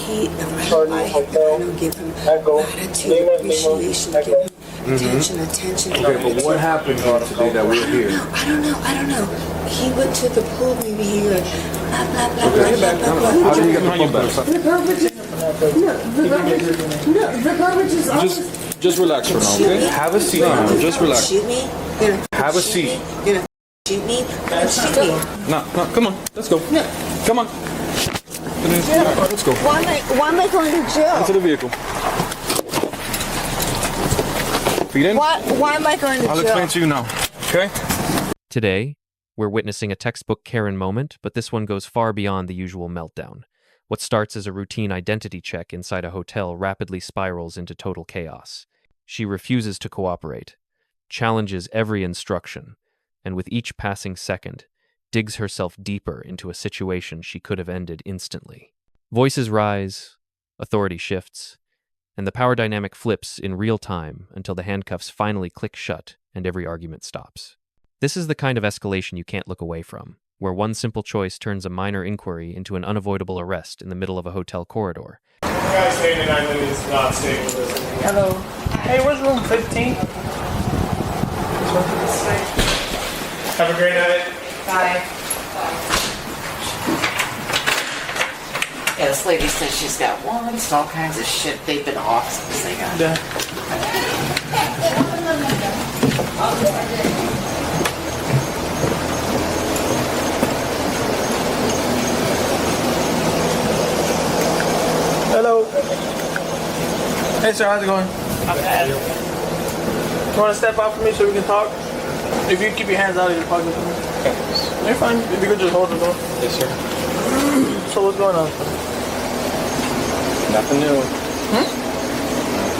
he, I give him gratitude, appreciation, give him attention. Okay, but what happened here today that we're here? I don't know. He went to the pool, maybe he like, blah, blah, blah, Okay. blah, blah, blah, blah. How did you get the phone back? The garbage is always... Just relax for now, okay? Have a seat now. Just relax. Shoot me? Have a seat. You're gonna shoot me? Shoot me. No, come on. Let's go. Come on. Let's go. Why am I going to jail? Into the vehicle. Feet in. Why am I going to jail? I'll explain to you now, okay? Today, we're witnessing a textbook Karen moment, but this one goes far beyond the usual meltdown. What starts as a routine identity check inside a hotel rapidly spirals into total chaos. She refuses to cooperate, challenges every instruction, and with each passing second, digs herself deeper into a situation she could have ended instantly. Voices rise, authority shifts, and the power dynamic flips in real time until the handcuffs finally click shut and every argument stops. This is the kind of escalation you can't look away from, where one simple choice turns a minor inquiry into an unavoidable arrest in the middle of a hotel corridor. The guy standing 9 minutes not staying with us. Hello. Hey, where's room 15? Have a great night. Bye. Yeah, this lady says she's got warrants and all kinds of shit. They've been off since they got. Yeah. Hello. Hey, sir, how's it going? Okay. You want to step out for me so we can talk? If you keep your hands out of your pocket for me. Okay. You're fine. If you could just hold the door. Yes, sir. So what's going on? Nothing new.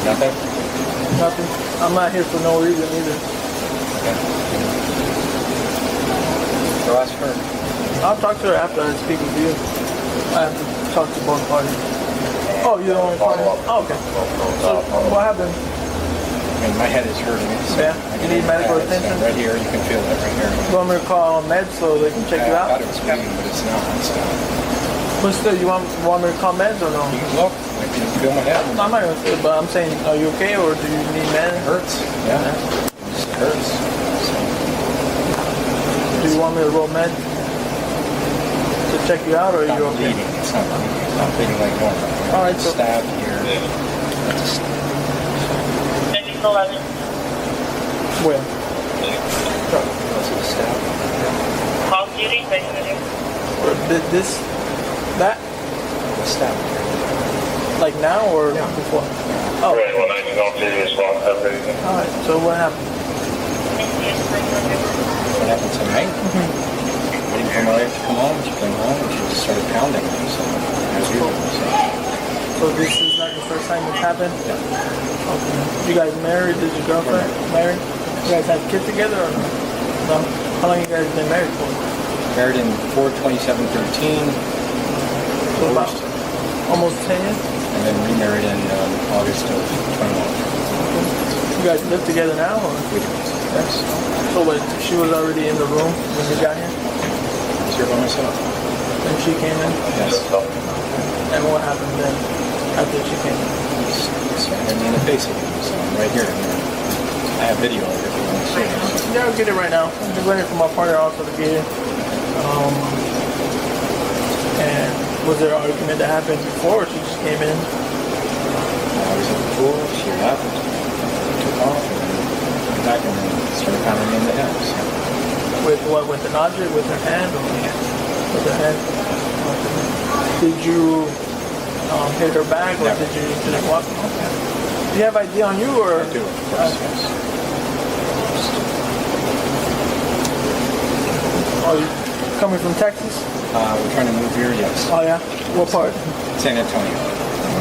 Nothing? Nothing. I'm not here for no reason either. Okay. Go ask her. I'll talk to her after I speak with you. I have to talk to both parties. Oh, you don't want to follow up? Oh, okay. So what happened? I mean, my head is hurting. So Yeah? You need medical attention? Right here, you can feel it right here. You want me to call meds so they can check you I out? thought it was bleeding, but it's not. It's not. But still, you want me to call meds or no? You can look. I can feel my head. I'm not going to say it, but I'm saying, are you okay or do you need meds? It hurts. Yeah. It just hurts. So, Do you want me to roll meds to check you out or are it's you not okay? bleeding. It's not bleeding. It's not bleeding like normal. All right, so- Stab here. That's a stab. Where? That's a stab. Or this? That? A stab here. Like now or before? Oh. Alright, so what happened? What happened tonight? Waiting for my wife to come home. She came home and she just started pounding me. So, as usual. So this is not the first time it's happened? Okay. You guys married? Did your girlfriend married? You guys have kids together or no? No? How long you guys been married for? Married in 4/27/13. So about almost 10 years? And then remarried in August of 21. You guys live together now or? We do. Yes. So wait, she was already in the room when you got here? I was here by myself. When she came in? Yes. And what happened then after she came in? Staring me in the face again. So I'm right here. I have video of it if you want to see it. Yeah, I'll get it right now. I'm just waiting for my partner also to get it. And was there an argument that happened before or she just came in? I was at the pool. She left. Took off. And then came back and then started pounding me in the head. So. With what? With an object? With her hand? Or with her hand? Okay. Did you hit her back or did you just walk? Okay. Do you have ID on you or? I do, of course, yes. Are you coming from Texas? We're trying to move here, yes. Oh yeah? What part? San Antonio.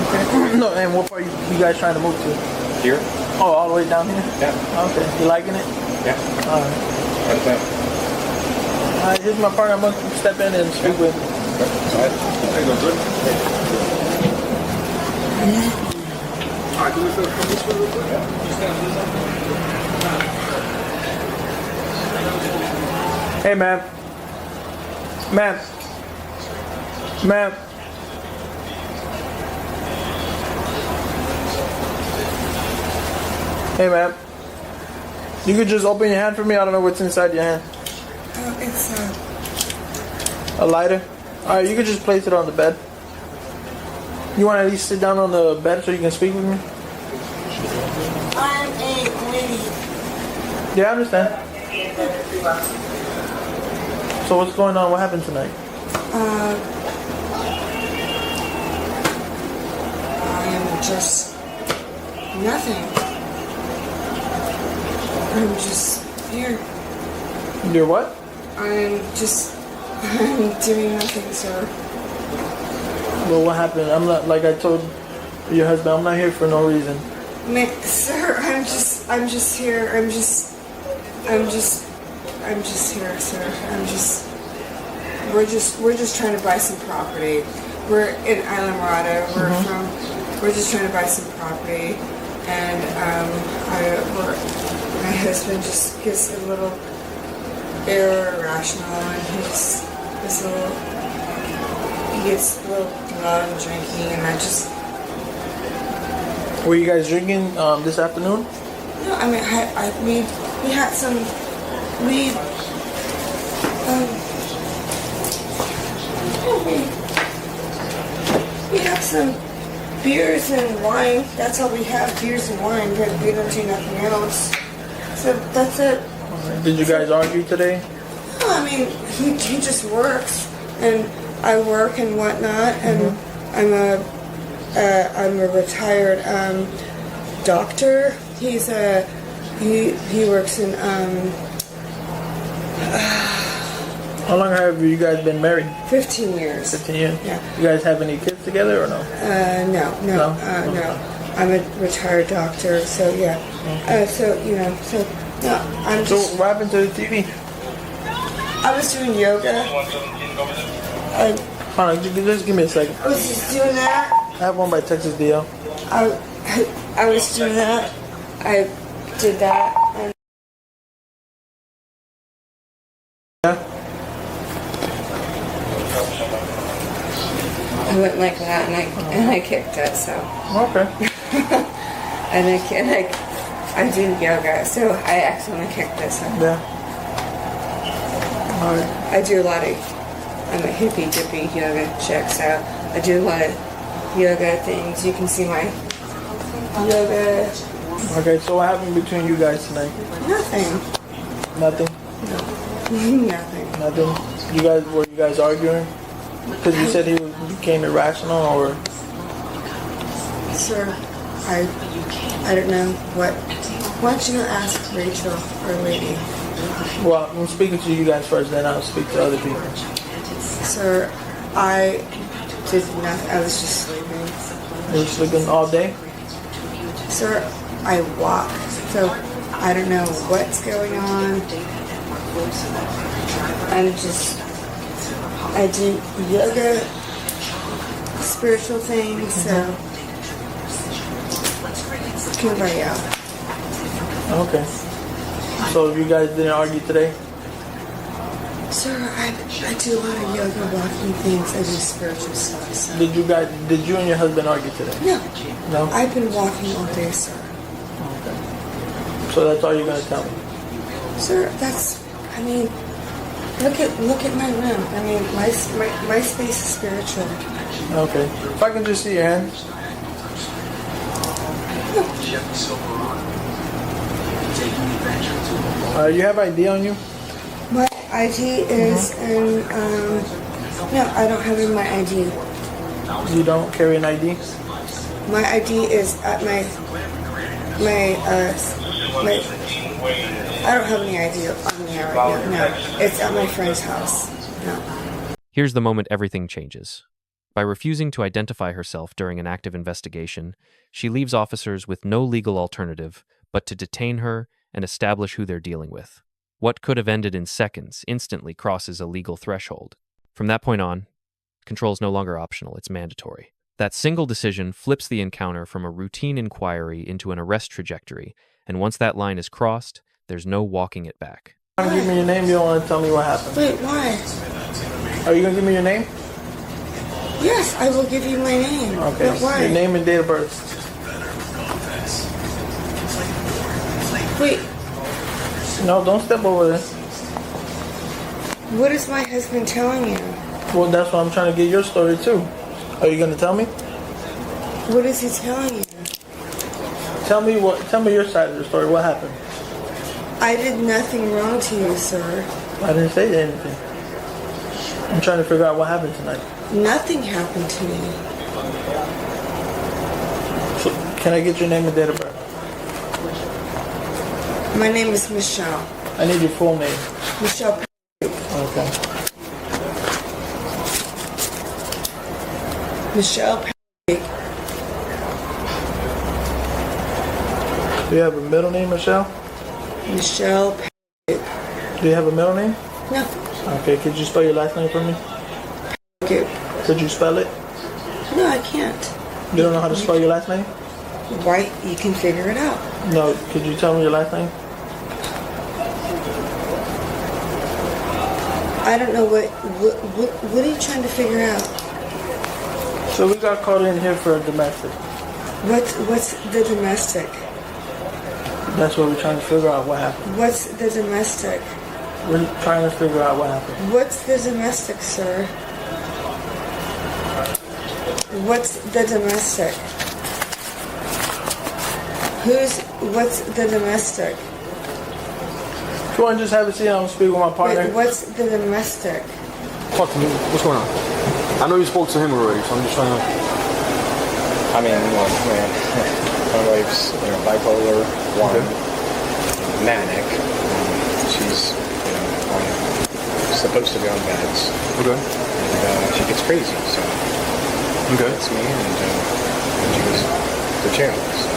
Okay. No, and what part you guys trying to move to? Here? Oh, all the way down here? Yeah. Okay. You liking it? Yeah. Alright. Right there. Alright, here's my partner. I'm going to step in and speak with him. Go ahead. There you go, good. Alright, can we come this way real quick? Hey, ma'am. Ma'am. Ma'am. Hey, ma'am. You could just open your hand for me. I don't know what's inside your hand. It's A lighter? Alright, you could just place it on the bed. You want to at least sit down on the bed so you can speak with me? I'm a lady. Yeah, I understand. So what's going on? What happened tonight? I'm just nothing. I'm just here. You're what? I'm doing nothing, sir. Well, what happened? I'm not, like I told your husband, I'm not here for no reason. Sir, I'm just here. I'm just here, sir. We're just trying to buy some property. We're in Islamorada. We're just trying to buy some property, and my husband just gets a little irrational, and he gets a little loud and drinking, and I just. Were you guys drinking this afternoon? No, I mean, we had some weed. We have some beers and wine. That's all we have, beers and wine, but we don't do nothing else. So that's it. Did you guys argue today? No, I mean, he just works, and I work and whatnot, and I'm a retired doctor. He works in How long have you guys been married? 15 years. 15 years? Yeah. You guys have any kids together or no? No. I'm a retired doctor, so yeah. I'm So just. what happened to the TV? I was doing yoga. Hold on, just give me a second. I was just doing that. I have one by Texas DL. I was doing that. I did that. And Yeah? I went like that, and I kicked it. So. Okay. and I do yoga, so I accidentally kicked this. So. Yeah. Alright. I do a lot of. I'm a hippie dippy yoga chick, so I do a lot of yoga things. You can see my yoga. Okay, so what happened between you guys tonight? Nothing. Nothing? Nothing. Nothing? Were you guys arguing? Because you said he became irrational, or? Sir, I don't know what. Why don't you ask Rachel or Lady? Well, I'm speaking to you guys first, then I'll speak to other people. Sir, I did nothing. I was just sleeping. You were sleeping all day? Sir, I walk, so I don't know what's going on. I do yoga, spiritual things, so everybody out. Okay. So you guys didn't argue today? Sir, I do a lot of yoga, walking things. I do spiritual stuff. So. Did you and your husband argue today? No. No? I've been walking all day, sir. Okay. So that's all you're going to tell me? Sir, look at my room. I mean, my space is spiritual. Okay. If I can just see your hands. You have ID on you? My ID is no, I don't have my ID. You don't carry an ID? My ID is at my I don't have any ID on me right now. No, it's at my friend's house. No. Here's the moment everything changes. By refusing to identify herself during an active investigation, she leaves officers with no legal alternative but to detain her and establish who they're dealing with. What could have ended in seconds instantly crosses a legal threshold. From that point on, control is no longer optional, it's mandatory. That single decision flips the encounter from a routine inquiry into an arrest trajectory, and once that line is crossed, there's no walking it back. You want to give me your name? You don't want to tell me what happened? Wait, why? Are you going to give me your name? Yes, I will give you my name. Okay. But why? Your name and date of birth. Wait, No, don't step over there. what is my husband telling you? Well, that's why I'm trying to get your story too. Are you gonna tell me? What is he telling you? Tell me your side of the story. What happened? I did nothing wrong to you, sir. I didn't say anything. I'm trying to figure out what happened tonight. Nothing happened to me. So, can I get your name and date of birth? My name is Michelle. I need your full name. Michelle. Okay. Michelle. Do you have a middle name, Michelle? Michelle. Do you have a middle name? No. Okay, could you spell your last name for me? Could you spell it? No, I can't. You don't know how to spell your last name? Why? You can figure it out. No, could you tell me your last name? I don't know what are you trying to figure out? So we got called in here for a domestic. What's the domestic? That's what we're trying to figure out what happened. What's the domestic? We're trying to figure out what happened. What's the domestic, sir? What's the domestic? What's the domestic? If you want to just have a seat, I'm speaking with my partner. Wait, what's the domestic? Talk to me. What's going on? I know you spoke to him already, so I'm just trying to. I mean, look, man, my wife's bipolar, one, manic. She's supposed to be on meds. Okay. And she gets crazy, so that's me, and she goes to jail. So.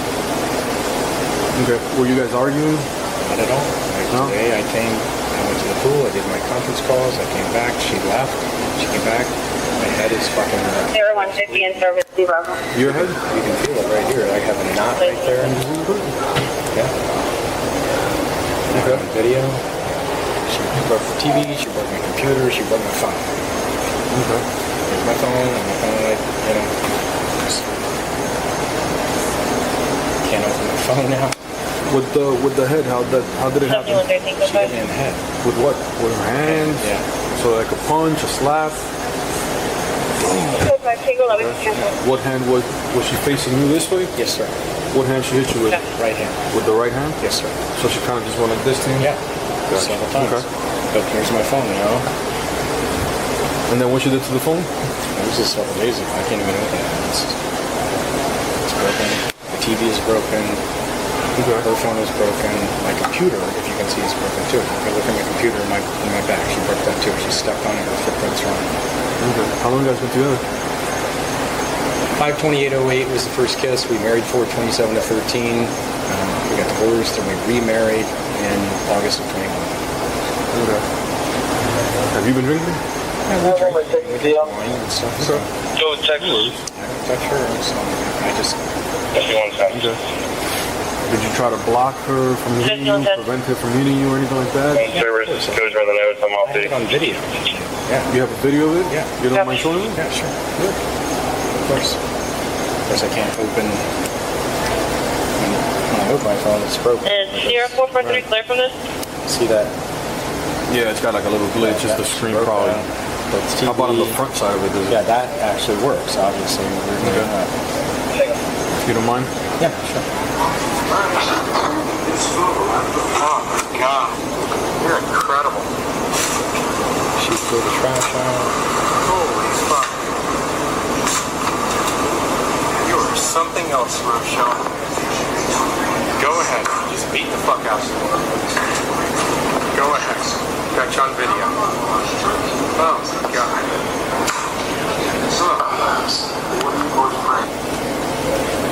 Okay. Were you guys arguing? Not at all. Today I went to the pool, I did my conference calls, I came back, she left, she came back, my head is fucking... 0150 in service, zero. Your head? You can feel it right here, I have a knot right there. Yeah. Okay. Video. She broke the TV, she broke my computer, she broke my phone. Okay. Here's my phone, and my phone, just can't open my phone now. With the head, how did it happen? She hit me in the head. With what? With her hands? Yeah. So like a punch, a slap? What hand was she facing you this way? Yes, sir. What hand she hit you with? Right hand. With the right hand? Yes, sir. So she kind of just went like this to you? Yeah. Gotcha. Several times. Okay. But here's my phone, And then what she did to the phone? It was just several days ago. I can't even open it. It's broken. The TV is broken. Okay. Her phone is broken. My computer, if you can see, is broken too. If I look at my computer in my back, she broke that too. She stepped on it. Her footprints were on it. Okay. How long you guys been together? 5/28/08 was the first kiss. We married 4/27/13. We got divorced and we remarried in August of 21. Okay. Have you been drinking? Yeah, we did wine and stuff. So. Go check. I don't touch her, so I just... Okay. Did you try to block her from hitting you, prevent her from hitting you or anything like that? Service goes around the nose, I'm off I have it on video. Yeah. You have a video of it? Yeah. You don't mind showing me? Yeah, sure. Good. Of course. Of course, I can't open... When I open my phone, it's broken. Is Sierra 443 clear from this? See that? Yeah, it's got like a little glitch, just the screen probably. How about on the front side of it? Yeah, that actually works, obviously. We're doing that. If you don't mind? Yeah, sure. Oh my god. You're incredible. She threw the trash out. Holy fuck. You are something else, Rochelle. Go ahead. Just beat the fuck out of him. Go ahead. Got you on video. Oh my god.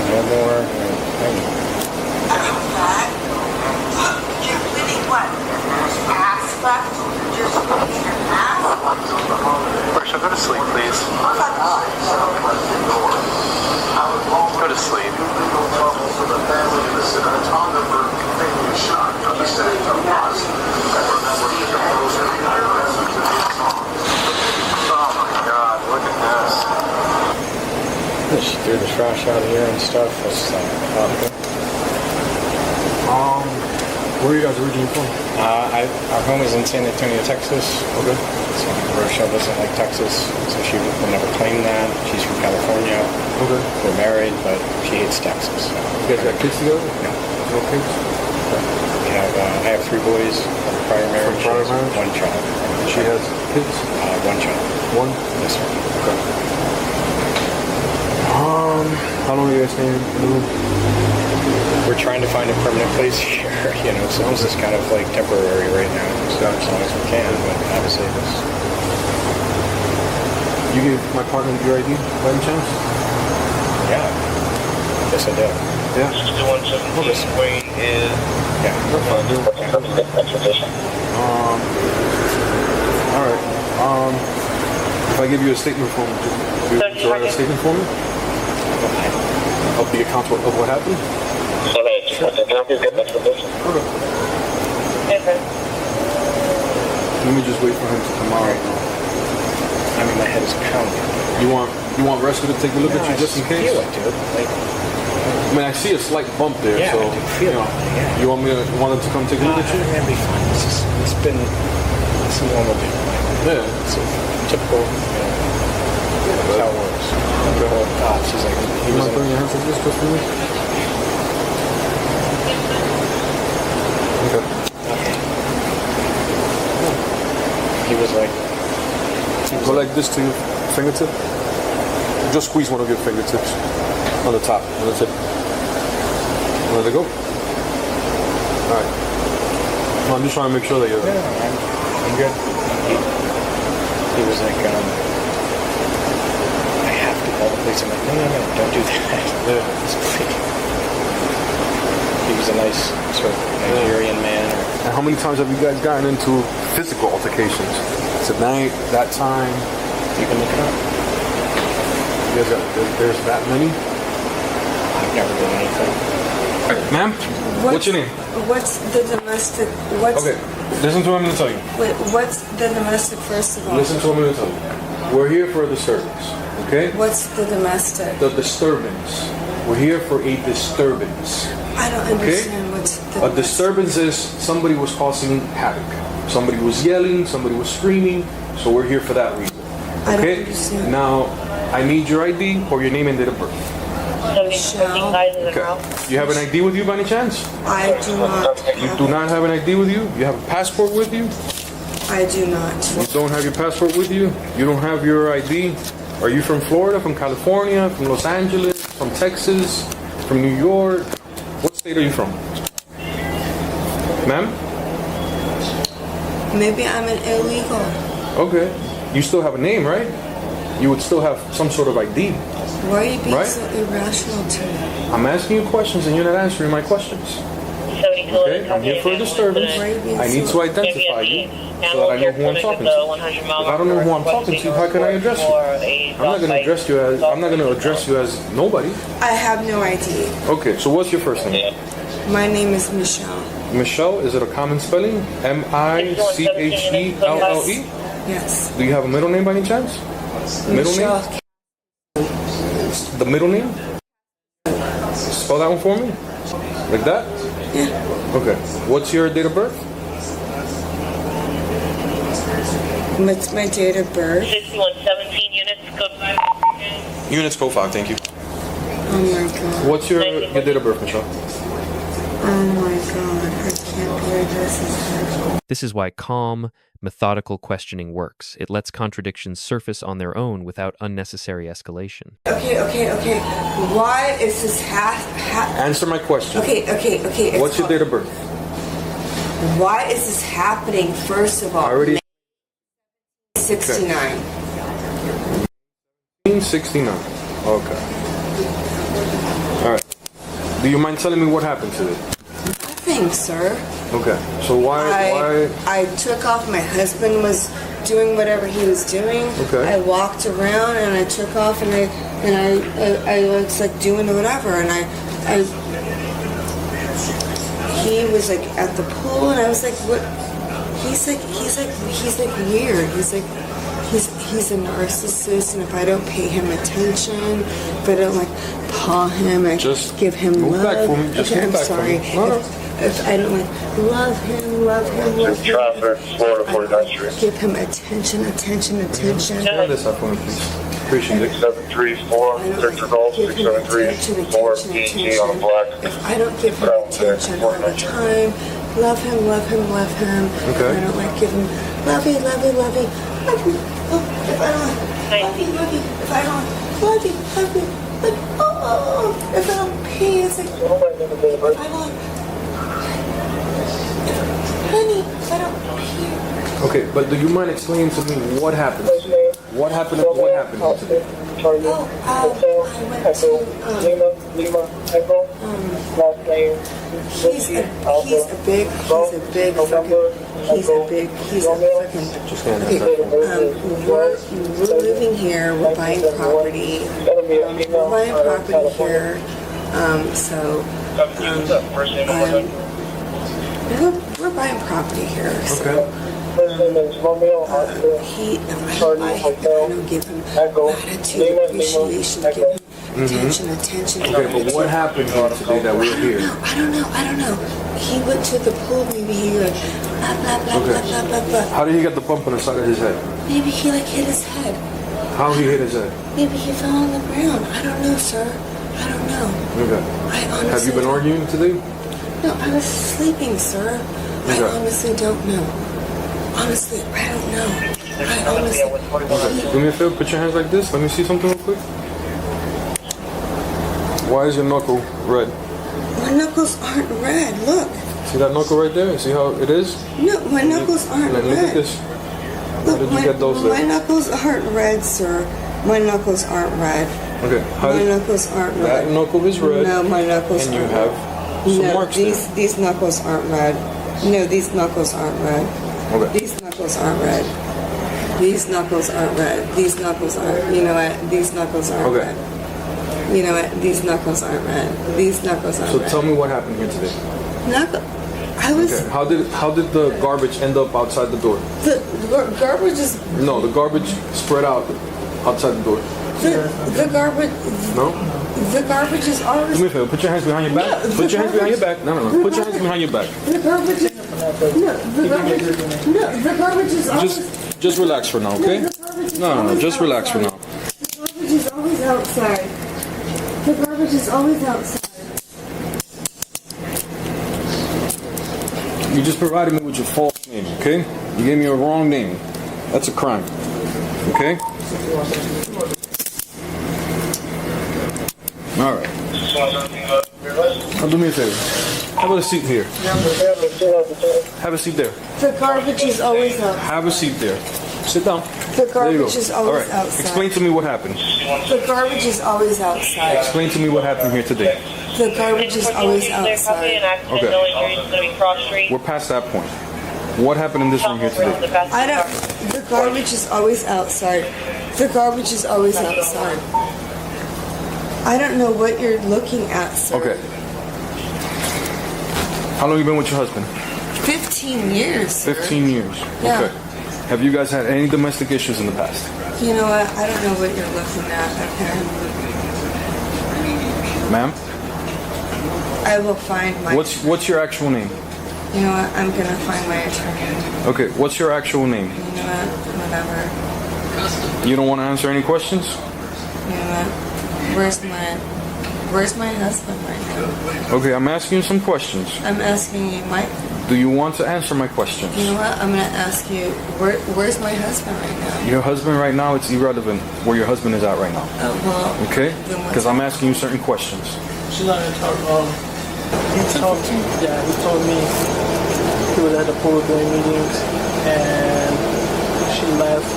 No more. You're really what? Ass left? You're putting your ass? Rochelle, go to sleep, please. Go to sleep. Oh my god, look at this. She threw the trash out of here and stuff. That's Where are you guys originally from? Our home is in San Antonio, Texas. Okay. So Rochelle doesn't like Texas, so she will never claim that. She's from California. Okay. We're married, but she hates Texas. You guys got kids together? No. No kids? I have 3 boys from prior marriage. From prior She has marriage? 1 child. She has kids? 1 child. One? Yes, sir. Okay. How long are you guys staying in the room? We're trying to find a permanent place here, so this is kind of like temporary right now, so as long as we can, but obviously this. You gave my partner your ID by any chance? Yeah. Yes, I did. Yeah? 6117 Wayne is... Yeah. That's fine, dude. Alright. If I give you a statement from, you write a statement for me? Of the account of what happened? Sure. Okay. Let me just wait for him to come out. I mean, my head is pounding. You want Rescue to take a look at you just in case? I feel it, dude. Like, I mean, I see a slight bump there, yeah, so I do feel it. Yeah. you want them to come take a look at you? It'll be fine. It's been a normal day. Yeah. It's a typical, that's how it works. Oh, God, she's like, he You was mind putting your hands like this just for me? Okay. He was like, Go like this to your fingertip. Just squeeze one of your fingertips on the top, on the tip. Let it go. All right. No, I'm just trying to make sure that you're. yeah, I'm good. He was like, I have to call the police. I'm like, no, don't do that. Yeah. He was a nice sort of Nigerian man. And how many times have you guys gotten into physical altercations? Tonight, that time. You can look it up. You guys there's that many? I've never done anything. Ma'am, what's your name? What's the domestic? What's Okay, listen to what I'm going to tell you. wait, what's the domestic first of all? Listen to what I'm going to tell you. We're here for a disturbance, okay? What's the domestic? The disturbance. We're here for a disturbance. I don't understand what's the A disturbance is somebody was causing havoc. Somebody was yelling, somebody was screaming, so we're here for that reason. I don't Okay? understand. Now, I need your ID or your name and date of birth. Michelle, Okay. You have an ID with you by any chance? I do not. You do not have an ID with you? You have a passport with you? I do not. You don't have your passport with you? You don't have your ID? Are you from Florida, from California, from Los Angeles, from Texas, from New York? What state are you from? Ma'am? Maybe I'm an illegal. Okay. You still have a name, right? You would still have some sort of ID. Why are you being Right? so irrational to me? I'm asking you questions and you're not answering my questions. Okay? I'm here for a disturbance. I need to identify you so that I know who I'm talking to. If I don't know who I'm talking to, how can I address you? I'm not going to address you as nobody. I have no ID. Okay, so what's your first name? My name is Michelle. Michelle, is it a common spelling? Michelle? Yes. Do you have a middle name by any chance? Middle Michelle. name? The middle name? Spell that one for me. Like that? Yeah. Okay. What's your date of birth? What's my date of birth? 6117 units, code 5. Units code 5, thank you. Oh my god. What's your date of birth, Michelle? Oh my god. I can't believe this is happening. This is why calm, methodical questioning works. It lets contradictions surface on their own without unnecessary escalation. Okay. Why is this Answer my question. Okay. It's What's your date of birth? Why is this happening, first of all? I already... 69. 1969. Okay. Alright. Do you mind telling me what happened today? Nothing, sir. Okay. So why... I took off. My husband was doing whatever he was doing. Okay. I walked around and I took off and I was like doing whatever and he was like at the pool and I was like, what? He's like weird. He's a narcissist, and if I don't pay him attention, if I don't like paw him, I Just give him move love. back for me. Just okay, move I'm back for sorry. me. No. if I don't like love him, love him, love him. Traffic, Florida 49th Street. Give him attention. Turn this up for me, please. Appreciate it. 673-4, Victor Golf, 673-4, PG on black. If I don't give him attention all the time, love him. Okay. I don't like giving lovey. Oh, if I don't lovey. If I don't lovey. Like, oh, if I don't pee, it's like, if I don't, honey, if I don't pee. Okay, but do you mind explaining to me what happened? What happened today? I went to, he's a big fucking, we're living here, we're buying property, here, we're buying property here, so. Okay. I don't give him gratitude, appreciation, give him attention. Okay, but what happened here today that we're here? I don't know. He went to the pool, maybe he like, blah. How did he get the bump on the side of his head? Maybe he like hit his head. How he hit his head? Maybe he fell on the ground. I don't know, sir. I don't know. Okay. I honestly Have you been arguing today? No, I was sleeping, sir. I honestly don't know. Honestly, I don't know. Do me a favor, put your hands like this. Let me see something real quick. Why is your knuckle red? My knuckles aren't red. Look. See that knuckle right there? See how it is? No, my knuckles aren't red. Look at this. How did you get those there? My knuckles aren't red, sir. My knuckles aren't red. Okay. My knuckles aren't red. That knuckle is red. No, my knuckles and aren't you have some marks there. These knuckles aren't red. No, these knuckles aren't red. Okay. These knuckles aren't red. These knuckles aren't red. These knuckles aren't. You know what? These knuckles aren't red. You know what? These knuckles aren't red. These knuckles aren't red. So tell me what happened here today. I was. Okay. How did the garbage end up outside the door? The garbage is. No, the garbage spread out outside the door. The garbage. No. The garbage is always. Do me a favor. Put your hands behind your back. Put your hands behind your back. No. Put your hands behind your back. The garbage is. The garbage is always. Just relax for now, okay? No. Just relax for now. The garbage is always outside. The garbage is always outside. You just provided me with your false name, okay? You gave me a wrong name. That's a crime, okay? All right. Now do me a favor. How about a seat here? Have a seat there. The garbage is always outside. Have a seat there. Sit down. The There you go. garbage is All always right. outside. Explain to me what happened. The garbage is always outside. Explain to me what happened here today. The garbage is always outside. Okay. We're past that point. What happened in this room here today? The garbage is always outside. The garbage is always outside. I don't know what you're looking at, sir. Okay. How long have you been with your husband? 15 years, sir. 15 years. Yeah. Okay. Have you guys had any domestic issues in the past? You know what? I don't know what you're looking at, okay? Ma'am? I will find my... What's your actual name? You know what? I'm gonna find my attorney. Okay, what's your actual name? You know what? Whatever. You don't want to answer any questions? You know what? Where's my husband right now? Okay, I'm asking you some questions. I'm asking you, Do you want to answer my questions? You know what? I'm gonna ask you, where's my husband right now? Your husband right now, it's irrelevant where your husband is at right now. Oh, well... Okay? Because I'm asking you certain questions. She's not gonna talk. He told me he was at the pool doing meetings, and she left.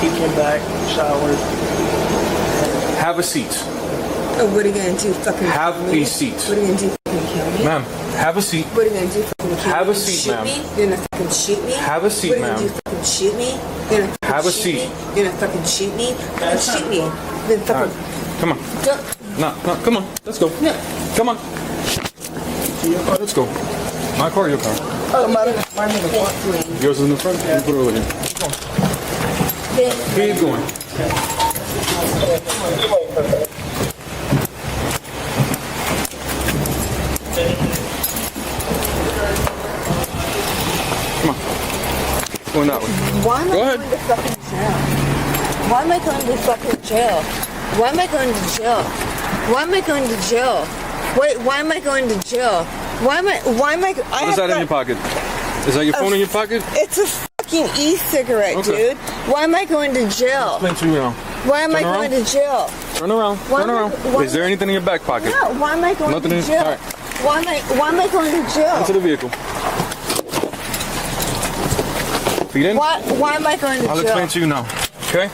He came back, showered. Have a seat. Oh, what are you gonna do? Fucking have kill me? a seat. What are you gonna do? Fucking kill me? Ma'am, have a seat. What are you gonna do? Fucking kill me? Have a seat, ma'am. You're gonna fucking shoot me? Have a seat, ma'am. What are you gonna do? Fucking shoot me? You're gonna fucking have a shoot seat. Me? You're gonna fucking shoot me? Fucking shoot me. Then fucking... Come on. No, come on. Let's go. No. Come on. Oh, let's go. My car or your car? Oh, mine Yours is in the front? You put it over here. Keep going. going that way. Why am I Go going ahead. to fucking jail? Why am I going to fucking jail? Why am I going to jail? Why am I going to jail? Wait, why am I going to jail? Why am I, What is that in your pocket? Is that your phone in your pocket? It's a fucking e-cigarette, Okay. dude. Why am I going to jail? Explain to you now. Why am I Turn going around. to jail? Turn around. Why Turn am I- around. why Is there am I- anything in your back pocket? No, why am I going Nothing to in- jail? all right. Why am I going to jail? Into the vehicle. Feet in. Why am I going to I'll jail? explain to you now. Okay?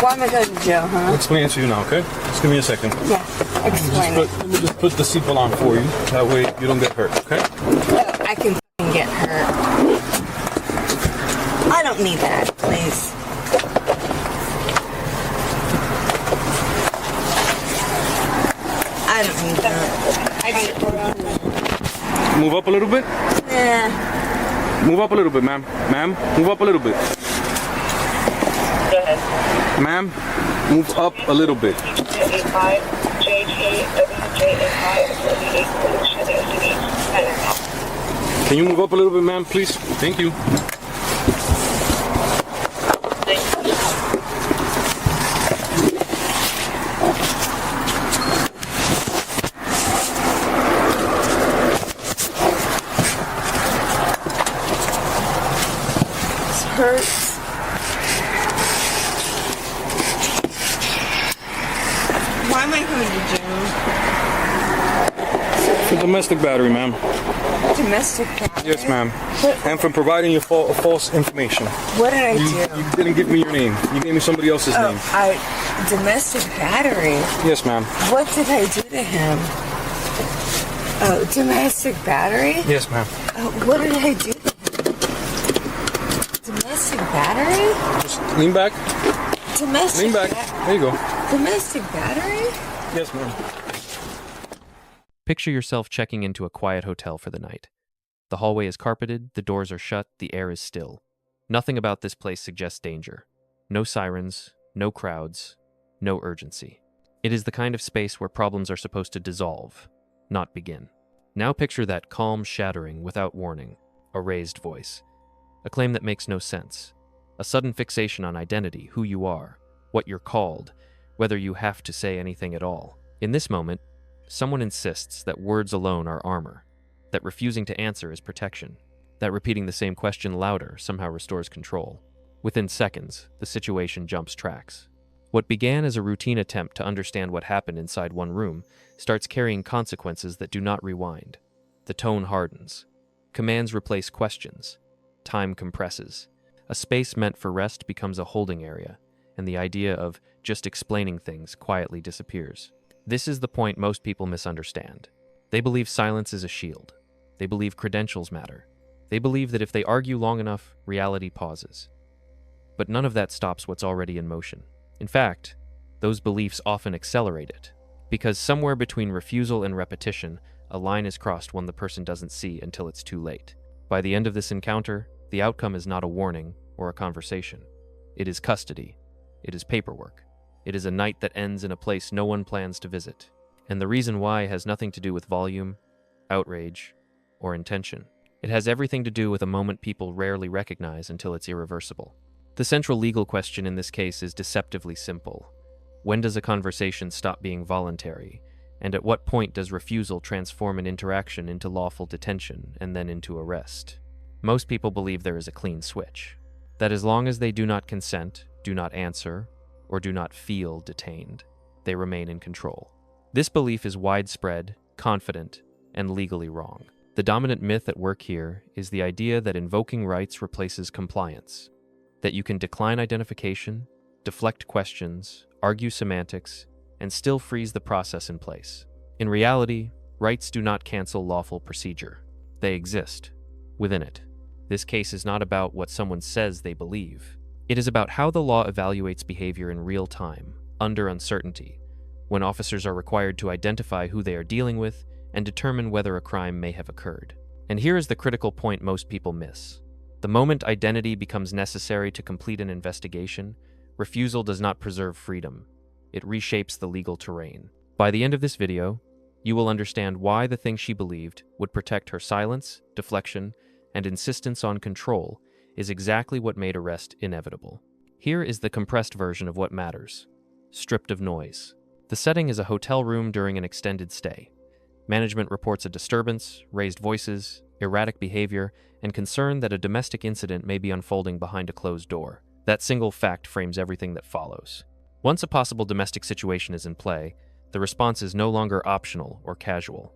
Why am I going to jail, huh? I'll explain it to you now, okay? Just give me a second. Yeah, explain it. Let me just put the seatbelt on for you. That way you don't get hurt, okay? Oh, I can fucking get hurt. I don't need that, please. I don't need that. Move up a little bit. Nah. Move up a little bit, ma'am. Ma'am, move up a little bit. Go ahead. Ma'am, move up a little bit. J85, Can you move up a little bit, ma'am, please? Thank you. This hurts. Why am I going to jail? For domestic battery, ma'am. Domestic battery? Yes, ma'am. And for providing you false information. What did I You do? didn't give me your name. You gave me somebody else's name. Domestic battery? Yes, ma'am. What did I do to him? Oh, domestic battery? Yes, ma'am. What did I do to him? Domestic battery? Just lean back. Domestic Lean back. There you go. Domestic battery? Yes, ma'am. Picture yourself checking into a quiet hotel for the night. The hallway is carpeted, the doors are shut, the air is still. Nothing about this place suggests danger. No sirens, no crowds, no urgency. It is the kind of space where problems are supposed to dissolve, not begin. Now picture that calm shattering without warning, a raised voice. A claim that makes no sense. A sudden fixation on identity, who you are, what you're called, whether you have to say anything at all. In this moment, someone insists that words alone are armor, that refusing to answer is protection, that repeating the same question louder somehow restores control. Within seconds, the situation jumps tracks. What began as a routine attempt to understand what happened inside one room starts carrying consequences that do not rewind. The tone hardens. Commands replace questions. Time compresses. A space meant for rest becomes a holding area, and the idea of just explaining things quietly disappears. This is the point most people misunderstand. They believe silence is a shield. They believe credentials matter. They believe that if they argue long enough, reality pauses. But none of that stops what's already in motion. In fact, those beliefs often accelerate it, because somewhere between refusal and repetition, a line is crossed one the person doesn't see until it's too late. By the end of this encounter, the outcome is not a warning or a conversation. It is custody. It is paperwork. It is a night that ends in a place no one plans to visit. And the reason why has nothing to do with volume, outrage, or intention. It has everything to do with a moment people rarely recognize until it's irreversible. The central legal question in this case is deceptively simple. When does a conversation stop being voluntary? And at what point does refusal transform an interaction into lawful detention and then into arrest? Most people believe there is a clean switch. That as long as they do not consent, do not answer, or do not feel detained, they remain in control. This belief is widespread, confident, and legally wrong. The dominant myth at work here is the idea that invoking rights replaces compliance, that you can decline identification, deflect questions, argue semantics, and still freeze the process in place. In reality, rights do not cancel lawful procedure. They exist within it. This case is not about what someone says they believe. It is about how the law evaluates behavior in real time, under uncertainty, when officers are required to identify who they are dealing with and determine whether a crime may have occurred. And here is the critical point most people miss. The moment identity becomes necessary to complete an investigation, refusal does not preserve freedom. it reshapes the legal terrain. By the end of this video, you will understand why the thing she believed would protect her silence, deflection, and insistence on control is exactly what made arrest inevitable. Here is the compressed version of what matters. Stripped of noise. The setting is a hotel room during an extended stay. Management reports a disturbance, raised voices, erratic behavior, and concern that a domestic incident may be unfolding behind a closed door. That single fact frames everything that follows. Once a possible domestic situation is in play, the response is no longer optional or casual.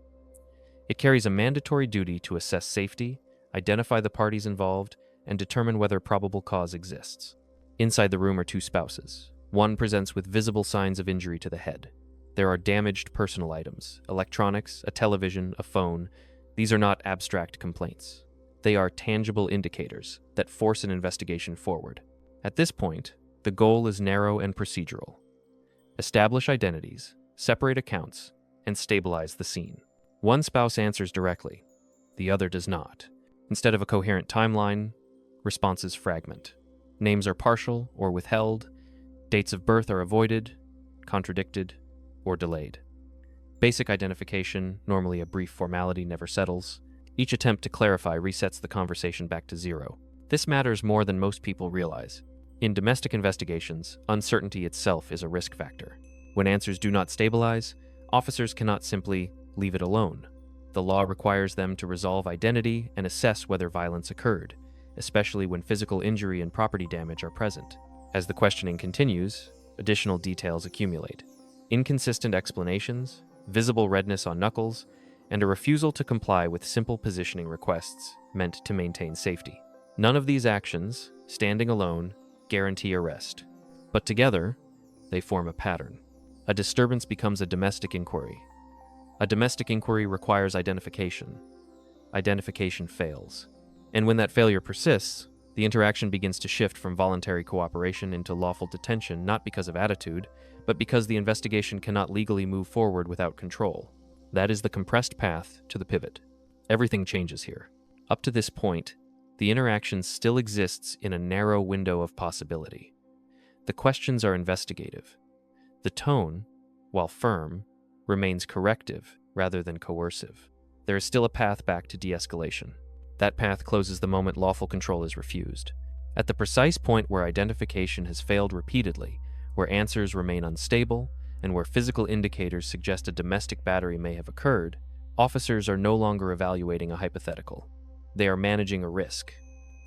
It carries a mandatory duty to assess safety, identify the parties involved, and determine whether probable cause exists. Inside the room are two spouses. One presents with visible signs of injury to the head. There are damaged personal items, electronics, a television, a phone. These are not abstract complaints. They are tangible indicators that force an investigation forward. At this point, the goal is narrow and procedural. Establish identities, separate accounts, and stabilize the scene. One spouse answers directly, the other does not. Instead of a coherent timeline, responses fragment. Names are partial or withheld, dates of birth are avoided, contradicted, or delayed. Basic identification, normally a brief formality, never settles. Each attempt to clarify resets the conversation back to zero. This matters more than most people realize. In domestic investigations, uncertainty itself is a risk factor. When answers do not stabilize, officers cannot simply leave it alone. The law requires them to resolve identity and assess whether violence occurred, especially when physical injury and property damage are present. As the questioning continues, additional details accumulate. Inconsistent explanations, visible redness on knuckles, and a refusal to comply with simple positioning requests meant to maintain safety. None of these actions, standing alone, guarantee arrest. But together, they form a pattern. A disturbance becomes a domestic inquiry. A domestic inquiry requires identification. Identification fails. And when that failure persists, the interaction begins to shift from voluntary cooperation into lawful detention, not because of attitude, but because the investigation cannot legally move forward without control. That is the compressed path to the pivot. Everything changes here. Up to this point, the interaction still exists in a narrow window of possibility. The questions are investigative. The tone, while firm, remains corrective rather than coercive. There is still a path back to de-escalation. That path closes the moment lawful control is refused. At the precise point where identification has failed repeatedly, where answers remain unstable, and where physical indicators suggest a domestic battery may have occurred, officers are no longer evaluating a hypothetical. They are managing a risk.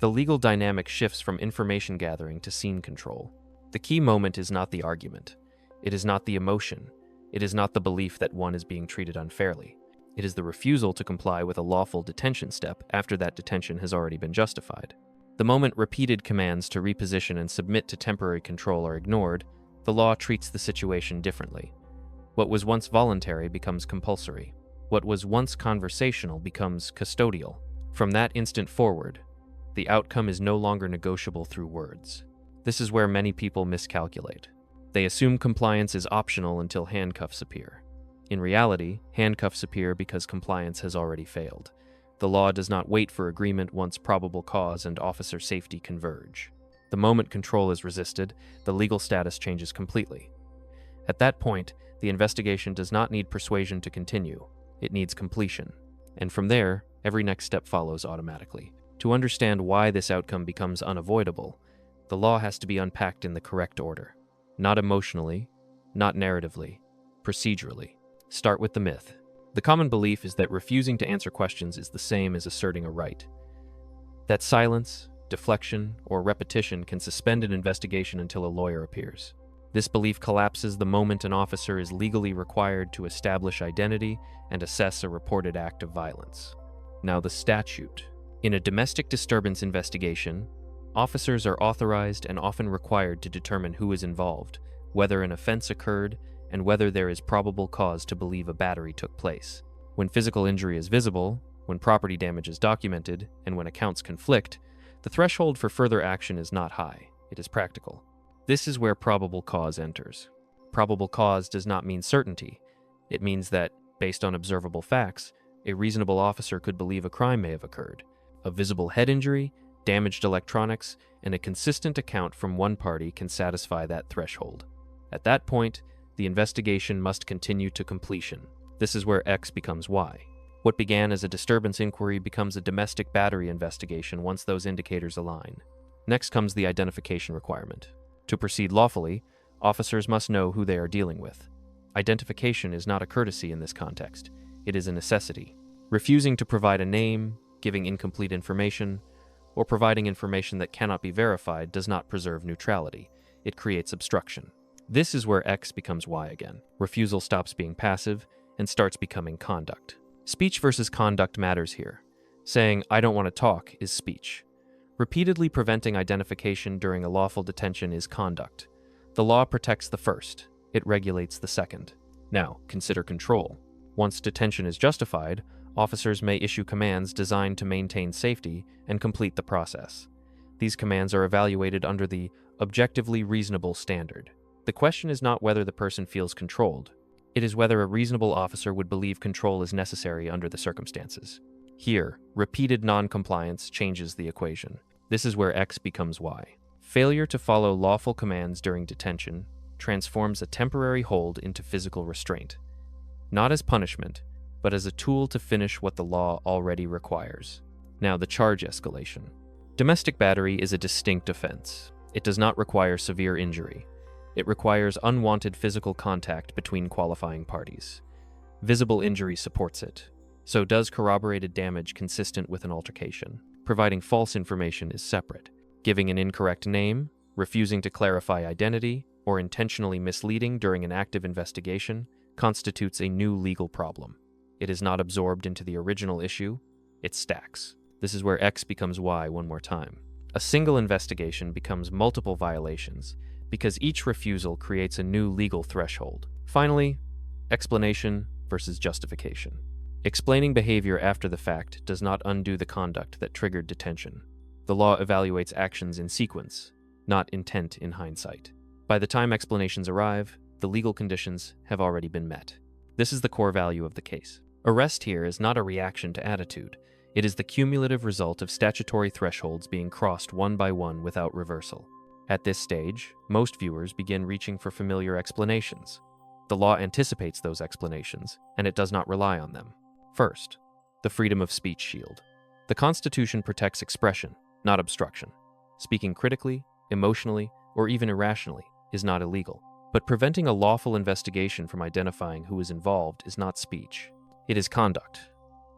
The legal dynamic shifts from information gathering to scene control. The key moment is not the argument. It is not the emotion. It is not the belief that one is being treated unfairly. It is the refusal to comply with a lawful detention step after that detention has already been justified. The moment repeated commands to reposition and submit to temporary control are ignored, the law treats the situation differently. What was once voluntary becomes compulsory. What was once conversational becomes custodial. From that instant forward, the outcome is no longer negotiable through words. This is where many people miscalculate. They assume compliance is optional until handcuffs appear. In reality, handcuffs appear because compliance has already failed. The law does not wait for agreement once probable cause and officer safety converge. The moment control is resisted, the legal status changes completely. At that point, the investigation does not need persuasion to continue. It needs completion. And from there, every next step follows automatically. To understand why this outcome becomes unavoidable, the law has to be unpacked in the correct order. Not emotionally, not narratively, procedurally. Start with the myth. The common belief is that refusing to answer questions is the same as asserting a right. That silence, deflection, or repetition can suspend an investigation until a lawyer appears. This belief collapses the moment an officer is legally required to establish identity and assess a reported act of violence. Now the statute. In a domestic disturbance investigation, officers are authorized and often required to determine who is involved, whether an offense occurred, and whether there is probable cause to believe a battery took place. When physical injury is visible, when property damage is documented, and when accounts conflict, the threshold for further action is not high, it is practical. This is where probable cause enters. Probable cause does not mean certainty. It means that, based on observable facts, a reasonable officer could believe a crime may have occurred. A visible head injury, damaged electronics, and a consistent account from one party can satisfy that threshold. At that point, the investigation must continue to completion. This is where X becomes Y. What began as a disturbance inquiry becomes a domestic battery investigation once those indicators align. Next comes the identification requirement. To proceed lawfully, officers must know who they are dealing with. Identification is not a courtesy in this context. It is a necessity. Refusing to provide a name, giving incomplete information, or providing information that cannot be verified does not preserve neutrality. It creates obstruction. This is where X becomes Y again. Refusal stops being passive and starts becoming conduct. Speech versus conduct matters here. Saying, "I don't want to talk," is speech. Repeatedly preventing identification during a lawful detention is conduct. The law protects the first. It regulates the second. Now, consider control. Once detention is justified, officers may issue commands designed to maintain safety and complete the process. These commands are evaluated under the objectively reasonable standard. The question is not whether the person feels controlled. It is whether a reasonable officer would believe control is necessary under the circumstances. Here, repeated noncompliance changes the equation. This is where X becomes Y. Failure to follow lawful commands during detention transforms a temporary hold into physical restraint, not as punishment, but as a tool to finish what the law already requires. Now, the charge escalation. Domestic battery is a distinct offense. It does not require severe injury. It requires unwanted physical contact between qualifying parties. Visible injury supports it. So does corroborated damage consistent with an altercation. Providing false information is separate. Giving an incorrect name, refusing to clarify identity, or intentionally misleading during an active investigation constitutes a new legal problem. It is not absorbed into the original issue, it stacks. This is where X becomes Y one more time. A single investigation becomes multiple violations because each refusal creates a new legal threshold. Finally, explanation versus justification. Explaining behavior after the fact does not undo the conduct that triggered detention. The law evaluates actions in sequence, not intent in hindsight. By the time explanations arrive, the legal conditions have already been met. This is the core value of the case. Arrest here is not a reaction to attitude. It is the cumulative result of statutory thresholds being crossed one by one without reversal. At this stage, most viewers begin reaching for familiar explanations. The law anticipates those explanations, and it does not rely on them. First, the freedom of speech shield. The Constitution protects expression, not obstruction. Speaking critically, emotionally, or even irrationally is not illegal. But preventing a lawful investigation from identifying who is involved is not speech. It is conduct,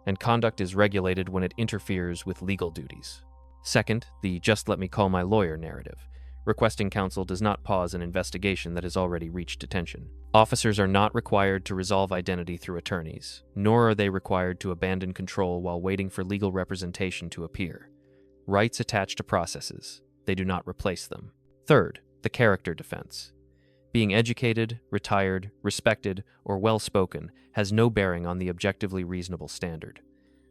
and conduct is regulated when it interferes with legal duties. Second, the "just let me call my lawyer" narrative. Requesting counsel does not pause an investigation that has already reached detention. Officers are not required to resolve identity through attorneys, nor are they required to abandon control while waiting for legal representation to appear. Rights attach to processes. They do not replace them. Third, the character defense. Being educated, retired, respected, or well-spoken has no bearing on the objectively reasonable standard.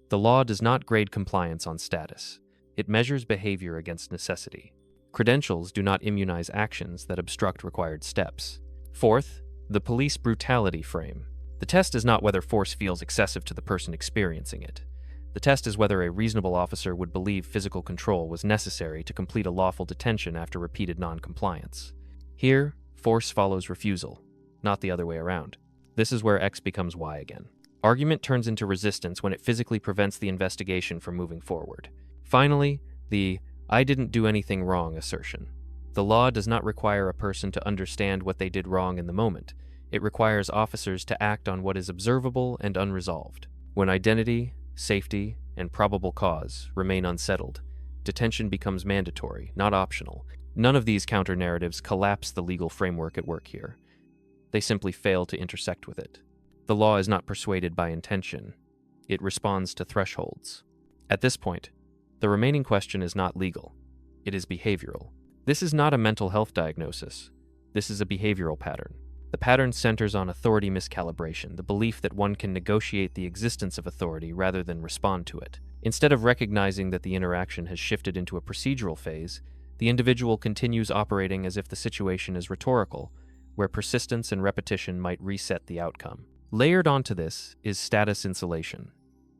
The law does not grade compliance on status. It measures behavior against necessity. Credentials do not immunize actions that obstruct required steps. Fourth, the police brutality frame. The test is not whether force feels excessive to the person experiencing it. The test is whether a reasonable officer would believe physical control was necessary to complete a lawful detention after repeated noncompliance. Here, force follows refusal, not the other way around. This is where X becomes Y again. Argument turns into resistance when it physically prevents the investigation from moving forward. Finally, the "I didn't do anything wrong" assertion. The law does not require a person to understand what they did wrong in the moment. It requires officers to act on what is observable and unresolved. When identity, safety, and probable cause remain unsettled, detention becomes mandatory, not optional. None of these counter-narratives collapse the legal framework at work here. They simply fail to intersect with it. The law is not persuaded by intention. It responds to thresholds. At this point, the remaining question is not legal. It is behavioral. This is not a mental health diagnosis. This is a behavioral pattern. The pattern centers on authority miscalibration, the belief that one can negotiate the existence of authority rather than respond to it. Instead of recognizing that the interaction has shifted into a procedural phase, the individual continues operating as if the situation is rhetorical, where persistence and repetition might reset the outcome. Layered onto this is status insulation.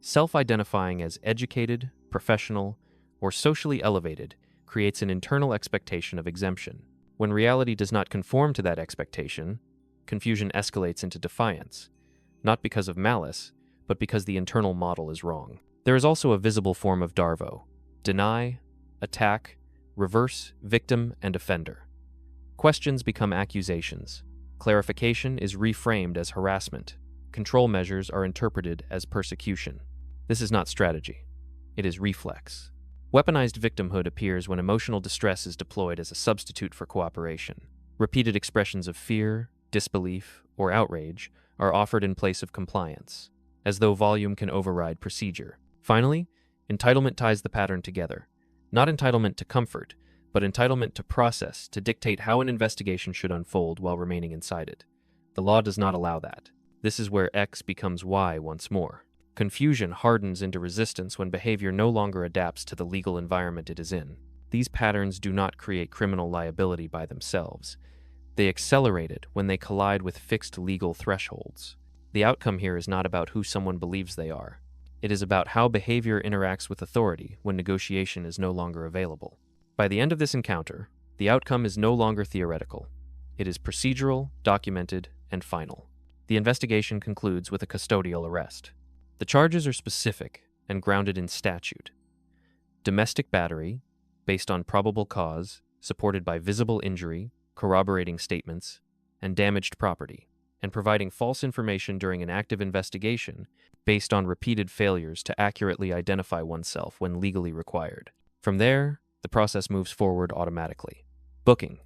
Self-identifying as educated, professional, or socially elevated creates an internal expectation of exemption. When reality does not conform to that expectation, confusion escalates into defiance, not because of malice, but because the internal model is wrong. There is also a visible form of DARVO: deny, attack, reverse, victim, and offender. Questions become accusations. Clarification is reframed as harassment. Control measures are interpreted as persecution. This is not strategy. It is reflex. Weaponized victimhood appears when emotional distress is deployed as a substitute for cooperation. Repeated expressions of fear, disbelief, or outrage are offered in place of compliance, as though volume can override procedure. Finally, entitlement ties the pattern together. Not entitlement to comfort, but entitlement to process, to dictate how an investigation should unfold while remaining inside it. The law does not allow that. This is where X becomes Y once more. Confusion hardens into resistance when behavior no longer adapts to the legal environment it is in. These patterns do not create criminal liability by themselves. They accelerate it when they collide with fixed legal thresholds. The outcome here is not about who someone believes they are. It is about how behavior interacts with authority when negotiation is no longer available. By the end of this encounter, the outcome is no longer theoretical. It is procedural, documented, and final. The investigation concludes with a custodial arrest. The charges are specific and grounded in statute. Domestic battery, based on probable cause, supported by visible injury, corroborating statements, and damaged property, and providing false information during an active investigation based on repeated failures to accurately identify oneself when legally required. From there, the process moves forward automatically. Booking,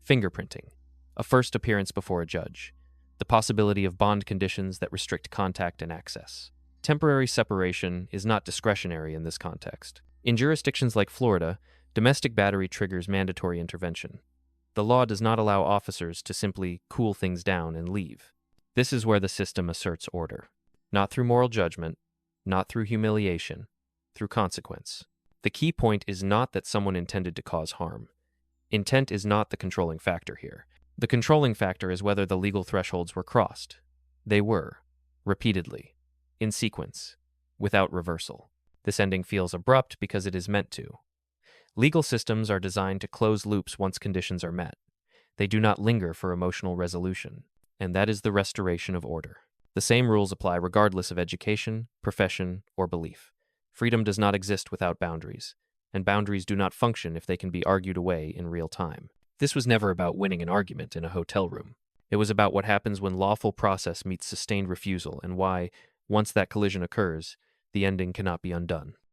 fingerprinting, a first appearance before a judge, the possibility of bond conditions that restrict contact and access. Temporary separation is not discretionary in this context. In jurisdictions like Florida, domestic battery triggers mandatory intervention. The law does not allow officers to simply cool things down and leave. This is where the system asserts order. Not through moral judgment, not through humiliation, through consequence. The key point is not that someone intended to cause harm. Intent is not the controlling factor here. The controlling factor is whether the legal thresholds were crossed. They were, repeatedly, in sequence, without reversal. This ending feels abrupt because it is meant to. Legal systems are designed to close loops once conditions are met. They do not linger for emotional resolution, and that is the restoration of order. The same rules apply regardless of education, profession, or belief. Freedom does not exist without boundaries, and boundaries do not function if they can be argued away in real time. This was never about winning an argument in a hotel room. It was about what happens when lawful process meets sustained refusal and why, once that collision occurs, the ending cannot be undone.